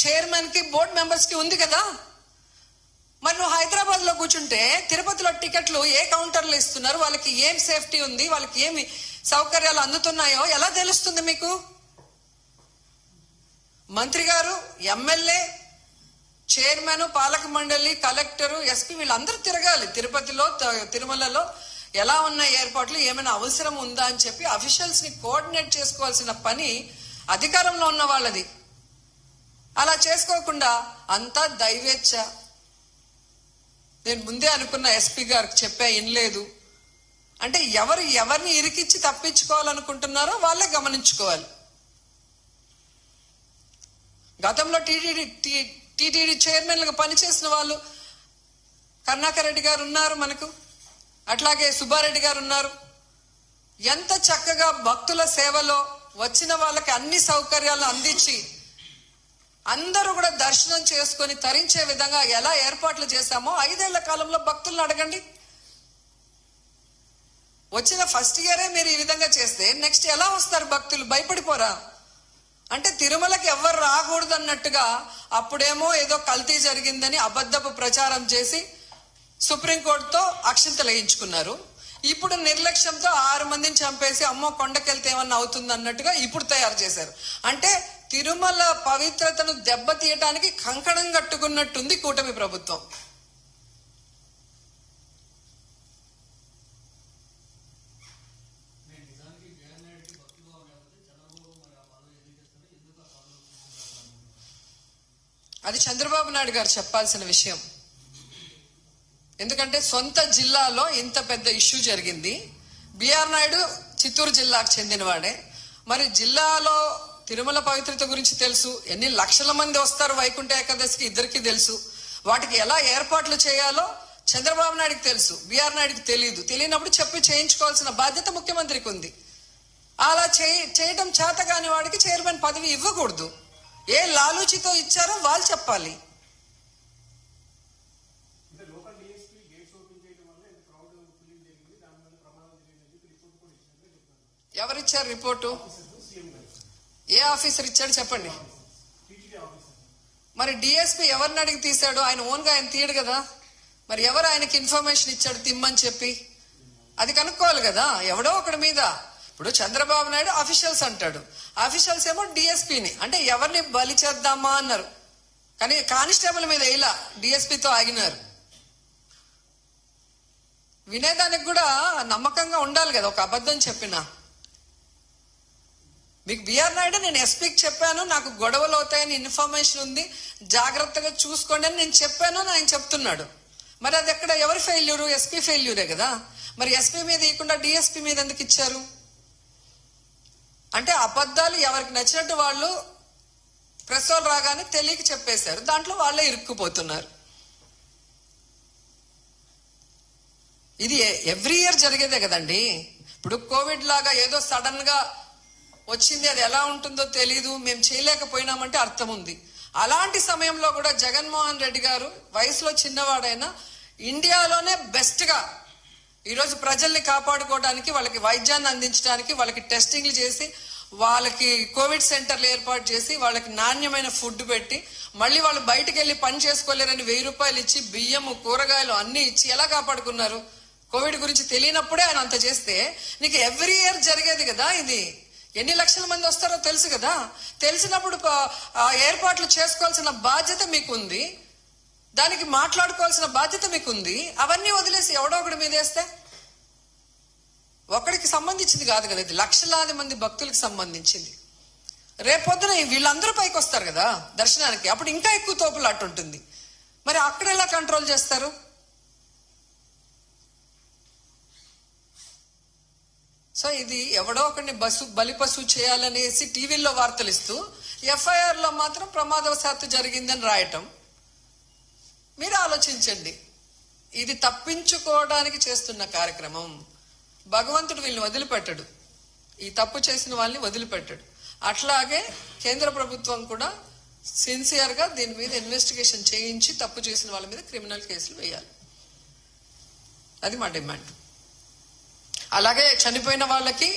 Chairman కి board members కి ఉంది కదా. మరి నువ్వు హైదరాబాద్ లో కూర్చుంటే తిరుపతిలో టికెట్లు ఏ కౌంటర్లు ఇస్తున్నారు, వాళ్ళకి ఏం సేఫ్టీ ఉంది, వాళ్ళకి ఏమి సౌకర్యాలు అందుతున్నాయో ఎలా తెలుస్తుంది మీకు? మంత్రి గారు, ఎమ్మెల్యే, చైర్మన్, పాలక మండలి, కలెక్టరు, ఎస్పీ వీళ్ళందరూ తిరగాలి తిరుపతిలో, తిరుమలలో ఎలా ఉన్న ఏర్పాట్లు, ఏమైనా అవసరం ఉందా అని చెప్పి అఫీషియల్స్ ని కోఆర్డినేట్ చేసుకోవాల్సిన పని అధికారంలో ఉన్న వాళ్ళది. అలా చేసుకోకుండా అంతా దైవేచ్ఛ. నేను ముందే అనుకున్న ఎస్పీ గారికి చెప్పా, వినలేదు అంటే ఎవరిని ఇరికిచ్చి తప్పించుకోవాలనుకుంటున్నారో వాళ్ళే గమనించుకోవాలి. గతంలో టీటీడీ చైర్మన్లుగా పనిచేసిన వాళ్ళు కరుణాకర్ రెడ్డి గారు ఉన్నారు మనకు, అట్లాగే సుబ్బారెడ్డి గారు ఉన్నారు. ఎంత చక్కగా భక్తుల సేవలో వచ్చిన వాళ్ళకి అన్ని సౌకర్యాలను అందించి అందరూ కూడా దర్శనం చేసుకొని తరించే విధంగా ఎలా ఏర్పాట్లు చేశామో 5 ఏళ్ల కాలంలో భక్తులను అడగండి. వచ్చిన ఫస్ట్ ఇయరే మీరు ఈ విధంగా చేస్తే నెక్స్ట్ ఎలా వస్తారు భక్తులు? భయపడిపోరా? అంటే తిరుమలకి ఎవరు రాకూడదు అన్నట్టుగా అప్పుడేమో ఏదో కల్తీ జరిగిందని అబద్ధపు ప్రచారం చేసి సుప్రీంకోర్టుతో అక్షింతలు వేయించుకున్నారు. ఇప్పుడు నిర్లక్ష్యంతో 6 మందిని చంపేసి అమ్మో కొండకెళ్తే ఏమన్నా అవుతుంది అన్నట్టుగా ఇప్పుడు తయారు చేశారు. అంటే తిరుమల పవిత్రతను దెబ్బతీయటానికి కంకణం కట్టుకున్నట్టుంది కూటమి ప్రభుత్వం. అది చంద్రబాబు నాయుడు గారు చెప్పాల్సిన విషయం. ఎందుకంటే సొంత జిల్లాలో ఇంత పెద్ద ఇష్యూ జరిగింది. బిఆర్ నాయుడు చిత్తూరు జిల్లాకు చెందినవాడే. మరి జిల్లాలో తిరుమల పవిత్రత గురించి తెలుసు, ఎన్ని లక్షల మంది వస్తారు వైకుంఠ ఏకాదశికి ఇద్దరికి తెలుసు. వాటికి ఎలా ఏర్పాట్లు చేయాలో చంద్రబాబు నాయుడుకి తెలుసు, బిఆర్ నాయుడుకి తెలియదు. తెలియనప్పుడు చెప్పి చేయించుకోవాల్సిన బాధ్యత ముఖ్యమంత్రికి ఉంది. అలా చేయడం చేత కాని వాడికి చైర్మన్ పదవి ఇవ్వకూడదు. ఏ లాలూచితో ఇచ్చారో వాళ్ళు చెప్పాలి. ఎవరిచ్చారు రిపోర్టు? ఏ ఆఫీసర్ ఇచ్చాడు చెప్పండి. మరి డిఎస్పీ ఎవరిని అడిగి తీశాడు? ఆయన ఓన్ గా ఆయన తీయడు కదా. మరి ఎవరు ఆయనకి ఇన్ఫర్మేషన్ ఇచ్చాడు తిమ్మని చెప్పి? అది కనుక్కోవాలి కదా ఎవడో ఒకటి మీద. ఇప్పుడు చంద్రబాబు నాయుడు అఫీషియల్స్ అంటాడు, అఫీషియల్స్ ఏమో డిఎస్పీని. అంటే ఎవరిని బలి చేద్దామా అన్నారు, కానీ కానిస్టేబుల్ మీద ఇలా డిఎస్పీతో ఆగినారు. వినేదానికి కూడా నమ్మకంగా ఉండాలి కదా. ఒక అబద్ధం చెప్పినా మీకు బిఆర్ నాయుడు నేను ఎస్పీకి చెప్పాను, నాకు గొడవలు అవుతాయని ఇన్ఫర్మేషన్ ఉంది, జాగ్రత్తగా చూసుకోండి అని నేను చెప్పాను అని ఆయన చెప్తున్నాడు. మరి అది ఎక్కడ ఎవరి ఫెయిల్యూరు? ఎస్పీ ఫెయిల్యూరే కదా. మరి ఎస్పీ మీద ఇవ్వకుండా డిఎస్పీ మీద ఎందుకు ఇచ్చారు? అంటే అబద్ధాలు ఎవరికి నచ్చినట్టు వాళ్ళు ప్రెస్ వాళ్ళు రాగానే తెలియక చెప్పేశారు, దాంట్లో వాళ్ళే ఇరుక్కుపోతున్నారు. ఇది ఎవ్రీ ఇయర్ జరిగేదే కదండి. ఇప్పుడు కోవిడ్ లాగా ఏదో సడన్ గా వచ్చింది, అది ఎలా ఉంటుందో తెలీదు, మేము చేయలేకపోయినామంటే అర్థం ఉంది. అలాంటి సమయంలో కూడా జగన్మోహన్ రెడ్డి గారు వయసులో చిన్నవాడైనా ఇండియాలోనే బెస్ట్ గా ఈరోజు ప్రజల్ని కాపాడుకోవడానికి, వాళ్ళకి వైద్యాన్ని అందించడానికి, వాళ్ళకి టెస్టింగ్లు చేసి, వాళ్ళకి కోవిడ్ సెంటర్లు ఏర్పాటు చేసి, వాళ్ళకి నాణ్యమైన ఫుడ్ పెట్టి, మళ్ళీ వాళ్ళు బయటకు వెళ్ళి పని చేసుకోలేరని 1000 రూపాయలు ఇచ్చి బియ్యము కూరగాయలు అన్ని ఇచ్చి ఎలా కాపాడుకున్నారు? కోవిడ్ గురించి తెలియనప్పుడే ఆయన అంత చేస్తే నీకు ఎవ్రీ ఇయర్ జరిగేది కదా. ఇది ఎన్ని లక్షల మంది వస్తారో తెలుసు కదా. తెలిసినప్పుడు ఏర్పాట్లు చేసుకోవాల్సిన బాధ్యత మీకుంది, దానికి మాట్లాడుకోవాల్సిన బాధ్యత మీకుంది. అవన్నీ వదిలేసి ఎవడో ఒకటి మీద వేస్తే ఒకడికి సంబంధించింది కాదు కదా, ఇది లక్షలాది మంది భక్తులకు సంబంధించింది. రేపొద్దున వీళ్ళందరూ పైకి వస్తారు కదా దర్శనానికి, అప్పుడు ఇంకా ఎక్కువ తోపులాట ఉంటుంది. మరి అక్కడ ఎలా కంట్రోల్ చేస్తారు? సో ఇది ఎవడో ఒకరిని బలిపశు చేయాలనేసి టీవీల్లో వార్తలు ఇస్తూ ఎఫ్ఐఆర్ లో మాత్రం ప్రమాదవశాత్తు జరిగిందని రాయటం. మీరు ఆలోచించండి, ఇది తప్పించుకోవడానికి చేస్తున్న కార్యక్రమం. భగవంతుడు వీళ్ళని వదిలిపెట్టడు, ఈ తప్పు చేసిన వాళ్ళని వదిలిపెట్టడు. అట్లాగే కేంద్ర ప్రభుత్వం కూడా సిన్సియర్ గా దీని మీద ఇన్వెస్టిగేషన్ చేయించి తప్పు చేసిన వాళ్ళ మీద క్రిమినల్ కేసులు వేయాలి. అది మా డిమాండ్. అలాగే చనిపోయిన వాళ్ళకి